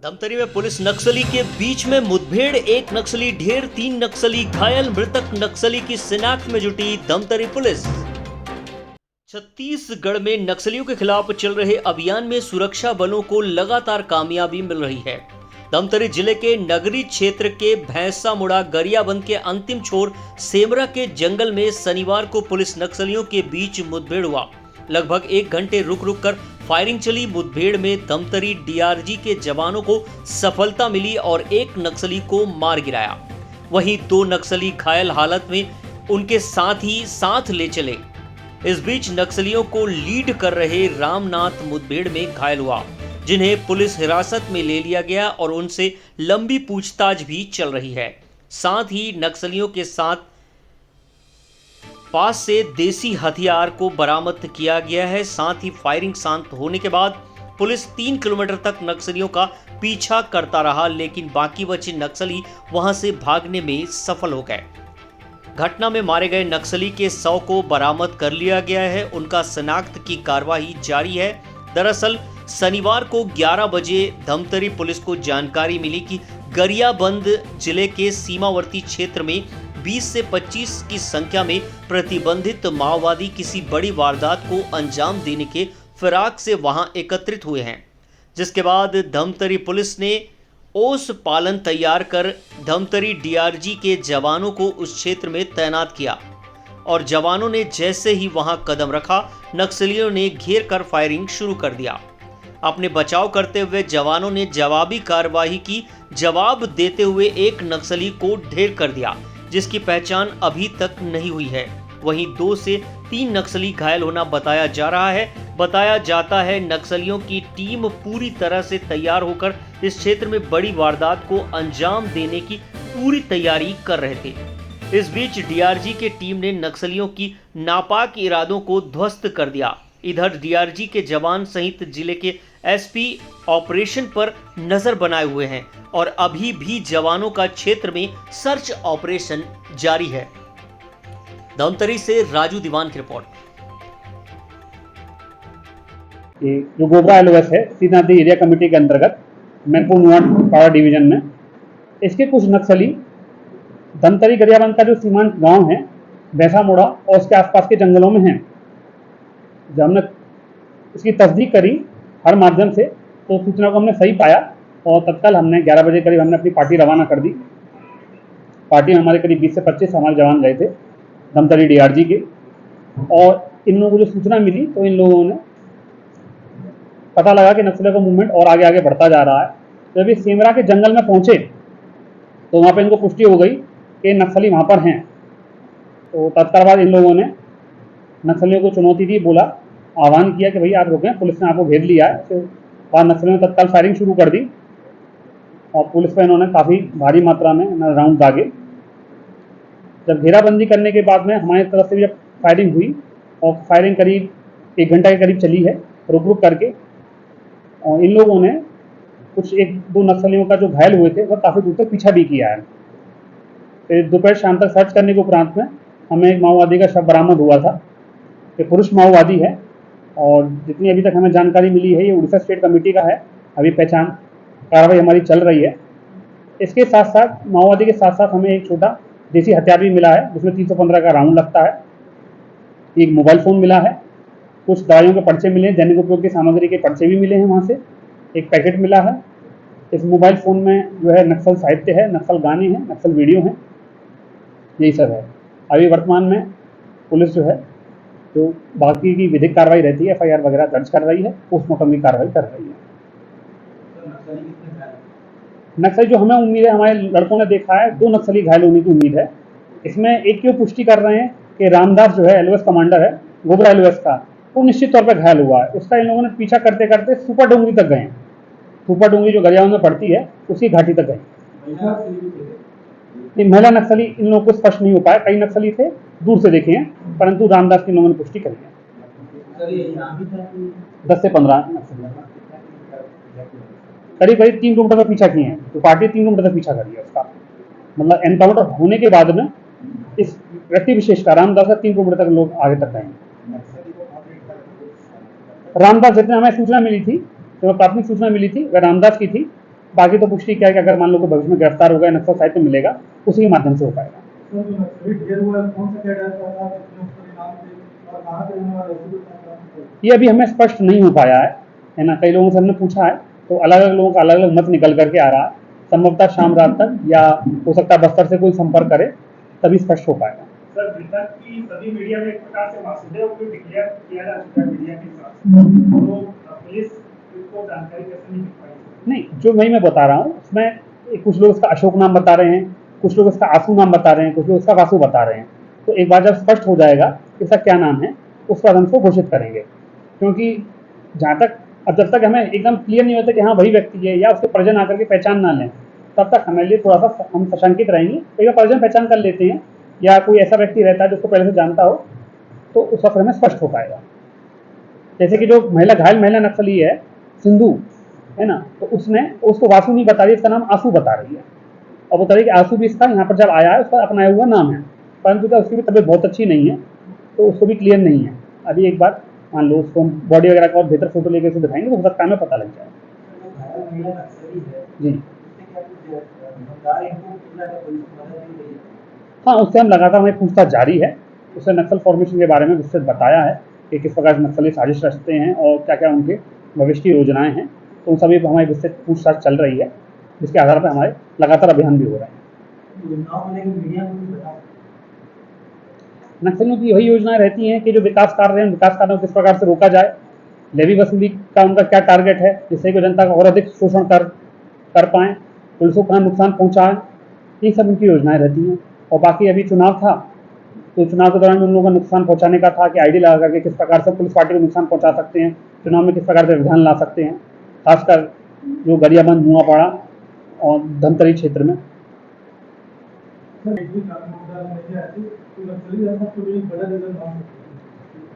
धमतरी में पुलिस नक्सली के बीच में मुठभेड़, एक नक्सली ढेर, 3 नक्सली घायल, मृतक नक्सली की शिनाख्त में जुटी धमतरी पुलिस। छत्तीसगढ़ में नक्सलियों के खिलाफ चल रहे अभियान में सुरक्षा बलों को लगातार कामयाबी मिल रही है। धमतरी जिले के नगरी क्षेत्र के भैंसामुड़ा गरियाबंद के अंतिम छोर सेमरा के जंगल में शनिवार को पुलिस नक्सलियों के बीच मुठभेड़ हुआ। लगभग 1 घंटे रुक कर फायरिंग चली। मुठभेड़ में धमतरी डीआरजी के जवानों को सफलता मिली और 1 नक्सली को मार गिराया। वहीं 2 नक्सली घायल हालत में उनके साथ ही साथ ले चले। इस बीच नक्सलियों को लीड कर रहे रामनाथ मुठभेड़ में घायल हुआ, जिन्हें पुलिस हिरासत में ले लिया गया और उनसे लंबी पूछताछ भी चल रही है। साथ ही नक्सलियों के साथ पास से देसी हथियार को बरामद किया गया है। साथ ही फायरिंग शांत होने के बाद पुलिस 3 किलोमीटर तक नक्सलियों का पीछा करता रहा, लेकिन बाकी बचे नक्सली वहां से भागने में सफल हो गए। घटना में मारे गए नक्सली के शव को बरामद कर लिया गया है। उनका शिनाख्त की कार्रवाई जारी है। दरअसल शनिवार को 11 बजे धमतरी पुलिस को जानकारी मिली कि गरियाबंद जिले के सीमावर्ती क्षेत्र में 20 से 25 की संख्या में प्रतिबंधित माओवादी किसी बड़ी वारदात को अंजाम देने के फिराक से वहां एकत्रित हुए हैं, जिसके बाद धमतरी पुलिस ने ओस पालन तैयार कर धमतरी डीआरजी के जवानों को उस क्षेत्र में तैनात किया और जवानों ने जैसे ही वहां कदम रखा, नक्सलियों ने घेर कर फायरिंग शुरू कर दिया। अपने बचाव करते हुए जवानों ने जवाबी कार्रवाई की। जवाब देते हुए 1 नक्सली को ढेर कर दिया, जिसकी पहचान अभी तक नहीं हुई है। वहीं 2 से 3 नक्सली घायल होना बताया जा रहा है। बताया जाता है नक्सलियों की टीम पूरी तरह से तैयार होकर इस क्षेत्र में बड़ी वारदात को अंजाम देने की पूरी तैयारी कर रहे थे। इस बीच डीआरजी की टीम ने नक्सलियों की नापाक इरादों को ध्वस्त कर दिया। इधर डीआरजी के जवान सहित जिले के एसपी ऑपरेशन पर नजर बनाए हुए हैं और अभी भी जवानों का क्षेत्र में सर्च ऑपरेशन जारी है। धमतरी से राजू दीवान की रिपोर्ट। जो गोबरा एलओएस है सीतानदी एरिया कमेटी के अंतर्गत मैनपुर नॉर्थ पावर डिवीजन में, इसके कुछ नक्सली धमतरी गरियाबंद का जो सीमांत गांव है भैंसामुड़ा और उसके आसपास के जंगलों में हैं। जब हमने इसकी तस्दीक करी हर माध्यम से, तो सूचना को हमने सही पाया और तत्काल हमने 11 बजे करीब हमने अपनी पार्टी रवाना कर दी। पार्टी में हमारे करीब 20 से 25 हमारे जवान गए थे धमतरी डीआरजी के, और इन लोगों को जो सूचना मिली तो इन लोगों ने पता लगा कि नक्सलियों का मूवमेंट और आगे आगे बढ़ता जा रहा है। जब ये सेमरा के जंगल में पहुंचे तो वहाँ पर इनको पुष्टि हो गई कि नक्सली वहाँ पर हैं। तो तत्काल बाद इन लोगों ने नक्सलियों को चुनौती दी, बोला, आह्वान किया कि भाई आप रुकें, पुलिस ने आपको घेर लिया है। तो बाद नक्सलियों ने तत्काल फायरिंग शुरू कर दी और पुलिस पर इन्होंने काफ़ी भारी मात्रा में राउंड दागे। जब घेराबंदी करने के बाद में हमारी तरफ से भी जब फायरिंग हुई और फायरिंग करीब 1 घंटा के करीब चली है रुक रुक करके, और इन लोगों ने कुछ 1-2 नक्सलियों का जो घायल हुए थे वह काफ़ी दूर तक पीछा भी किया है। फिर दोपहर शाम तक सर्च करने के उपरांत में हमें एक माओवादी का शव बरामद हुआ था। ये पुरुष माओवादी है और जितनी अभी तक हमें जानकारी मिली है ये उड़ीसा स्टेट कमेटी का है। अभी पहचान कार्रवाई हमारी चल रही है। इसके साथ साथ माओवादी के साथ साथ हमें एक छोटा देसी हथियार भी मिला है, जिसमें 315 का राउंड लगता है। एक मोबाइल फ़ोन मिला है, कुछ दवाइयों के पर्चे मिले हैं, दैनिक उपयोग की सामग्री के पर्चे भी मिले हैं वहाँ से, एक पैकेट मिला है। इस मोबाइल फ़ोन में जो है नक्सल साहित्य है, नक्सल गाने हैं, नक्सल वीडियो हैं, यही सब है। अभी वर्तमान में पुलिस जो है जो बाकी की विधिक कार्रवाई रहती है, एफआईआर वगैरह दर्ज कर रही है, पोस्टमार्टम की कार्रवाई कर रही है। नक्सली जो हमें उम्मीद है, हमारे लड़कों ने देखा है 2 नक्सली घायल होने की उम्मीद है। इसमें एक की पुष्टि कर रहे हैं कि रामदास जो है एलओएस कमांडर है गोबरा एलओएस का, वो निश्चित तौर पर घायल हुआ है। उसका इन लोगों ने पीछा करते करते सुपर डोंगरी तक गए। सुपर डोंगरी जो गरियाबंद में पड़ती है उसी घाटी तक गए। महिला नक्सली इन लोगों को स्पष्ट नहीं हो पाया, कई नक्सली थे दूर से देखे हैं, परंतु रामदास की लोगों ने पुष्टि करी है। 10 से 15 नक्सली करीब 3 किलोमीटर का पीछा किए हैं। तो पार्टी 3 किलोमीटर तक पीछा करी है उसका, मतलब एनकाउंटर होने के बाद में इस व्यक्ति विशेष का रामदास का 3 किलोमीटर तक लोग आगे तक गए। रामदास जितने हमें सूचना मिली थी, जो प्राथमिक सूचना मिली थी वह रामदास की थी बाकी तो पुष्टि क्या है कि अगर मान लो कि भविष्य में गिरफ्तार हो गया नक्सल साहित्य तो मिलेगा, उसी के माध्यम से हो पाएगा। ये अभी हमें स्पष्ट नहीं हो पाया है ना। कई लोगों से हमने पूछा है तो अलग अलग लोगों का अलग अलग मत निकल करके आ रहा है। संभवतः शाम रात तक या हो सकता है बस्तर से कोई संपर्क करे तभी स्पष्ट हो पाएगा। सर, मृतक की सभी मीडिया में एक प्रकार से वासुदेव को डिक्लेयर किया जा चुका है मीडिया के साथ, तो पुलिस इसको जानकारी कैसे नहीं मिल पाई? नहीं, जो मैं बता रहा हूँ उसमें कुछ लोग इसका अशोक नाम बता रहे हैं, कुछ लोग इसका आंसू नाम बता रहे हैं, कुछ लोग इसका वासु बता रहे हैं। तो एक बार जब स्पष्ट हो जाएगा कि इसका क्या नाम है उस पर हम इसको घोषित करेंगे, क्योंकि जहाँ तक अब जब तक हमें एकदम क्लियर नहीं होता कि हाँ वही व्यक्ति है या उसके परिजन आकर के पहचान ना लें, तब तक हमारे लिए थोड़ा सा हम सशंकित रहेंगे। एक बार परिजन पहचान कर लेते हैं या कोई ऐसा व्यक्ति रहता है जिसको पहले से जानता हो तो उस वक्त हमें स्पष्ट हो पाएगा। जैसे कि जो घायल महिला नक्सली है सिंधु है ना, तो उसको वासु नहीं बता रही, इसका नाम आंसू बता रही है और बता रही है कि आंसू भी इसका यहाँ पर जब आया है उसका अपनाया हुआ नाम है, परंतु क्या उसकी भी तबीयत बहुत अच्छी नहीं है तो उसको भी क्लियर नहीं है। अभी एक बार मान लो उसको बॉडी वगैरह का और बेहतर फोटो लेके उसे दिखाएंगे तो हो सकता है हमें पता लग जाए। जी हाँ, उससे हम लगातार हमें पूछताछ जारी है। उससे नक्सल फॉर्मेशन के बारे में विस्तृत बताया है कि किस प्रकार से नक्सली साजिश रचते हैं और क्या क्या उनके भविष्य की योजनाएं हैं। तो उन सभी पर हमारी विस्तृत पूछताछ चल रही है, जिसके आधार पर हमारे लगातार अभियान भी हो रहे हैं। नक्सलियों की वही योजनाएं रहती हैं कि जो विकास कार्य हैं विकास कार्यों को किस प्रकार से रोका जाए, लेवी वसूली का उनका क्या टारगेट है जिससे कि जनता का और अधिक शोषण कर पाएँ, पुलिस को कहाँ नुकसान पहुँचाएँ, ये सब उनकी योजनाएं रहती हैं। और बाकी अभी चुनाव था तो चुनाव के दौरान उन लोगों का नुकसान पहुँचाने का था कि आईडी लगा करके किस प्रकार से पुलिस पार्टी को नुकसान पहुँचा सकते हैं, चुनाव में किस प्रकार से विधान ला सकते हैं, खासकर जो गरियाबंद मुआपाड़ा और धमतरी क्षेत्र में।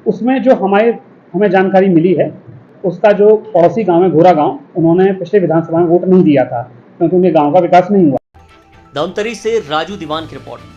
उसमें जो हमें जानकारी मिली है उसका जो पड़ोसी गांव है घोरा गांव, उन्होंने पिछले विधानसभा में वोट नहीं दिया था क्योंकि उनके गांव का विकास नहीं हुआ। धमतरी से राजू दीवान की रिपोर्ट।